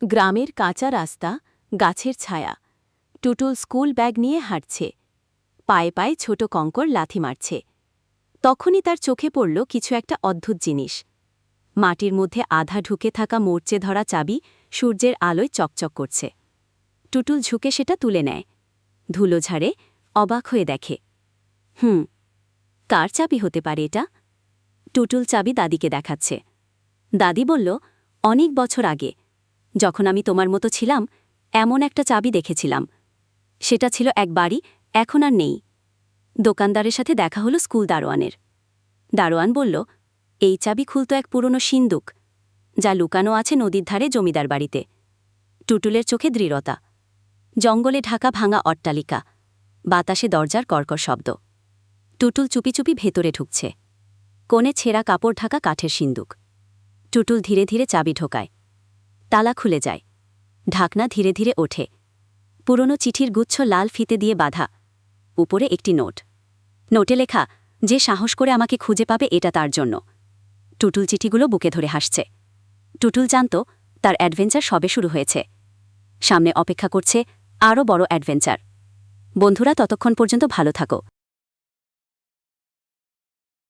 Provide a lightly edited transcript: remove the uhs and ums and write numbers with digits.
গ্রামের কাঁচা রাস্তা, গাছের ছায়া। টুটুল স্কুল ব্যাগ নিয়ে হাঁটছে। পায়ে পায়ে ছোট কঙ্কর লাথি মারছে। তখনই তার চোখে পড়ল কিছু একটা অদ্ভুত জিনিস। মাটির মধ্যে আধা ঢুকে থাকা মরচে ধরা চাবি সূর্যের আলোয় চকচক করছে। টুটুল ঝুঁকে সেটা তুলে নেয়। ধুলো ঝাড়ে, অবাক হয়ে দেখে। কার চাবি হতে পারে এটা? টুটুল চাবি দাদিকে দেখাচ্ছে। দাদি বলল, অনেক বছর আগে, যখন আমি তোমার মতো ছিলাম, এমন একটা চাবি দেখেছিলাম। সেটা ছিল এক বাড়ি, এখন আর নেই। দোকানদারের সাথে দেখা হলো স্কুল দারোয়ানের। দারোয়ান বলল, এই চাবি খুলত এক পুরনো সিন্দুক, যা লুকানো আছে নদীর ধারে জমিদার বাড়িতে। টুটুলের চোখে দৃঢ়তা। জঙ্গলে ঢাকা ভাঙা অট্টালিকা, বাতাসে দরজার কর্কর শব্দ। টুটুল চুপি চুপি ভেতরে ঢুকছে। কোণে ছেঁড়া কাপড় ঢাকা কাঠের সিন্দুক। টুটুল ধীরে ধীরে চাবি ঢোকায়। তালা খুলে যায়। ঢাকনা ধীরে ধীরে ওঠে। পুরনো চিঠির গুচ্ছ লাল ফিতে দিয়ে বাঁধা। উপরে একটি নোট। নোটে লেখা, যে সাহস করে আমাকে খুঁজে পাবে এটা তার জন্য। টুটুল চিঠিগুলো বুকে ধরে হাসছে। টুটুল জানত তার অ্যাডভেঞ্চার সবে শুরু হয়েছে। সামনে অপেক্ষা করছে আরও বড় অ্যাডভেঞ্চার। বন্ধুরা, ততক্ষণ পর্যন্ত ভালো থাকো।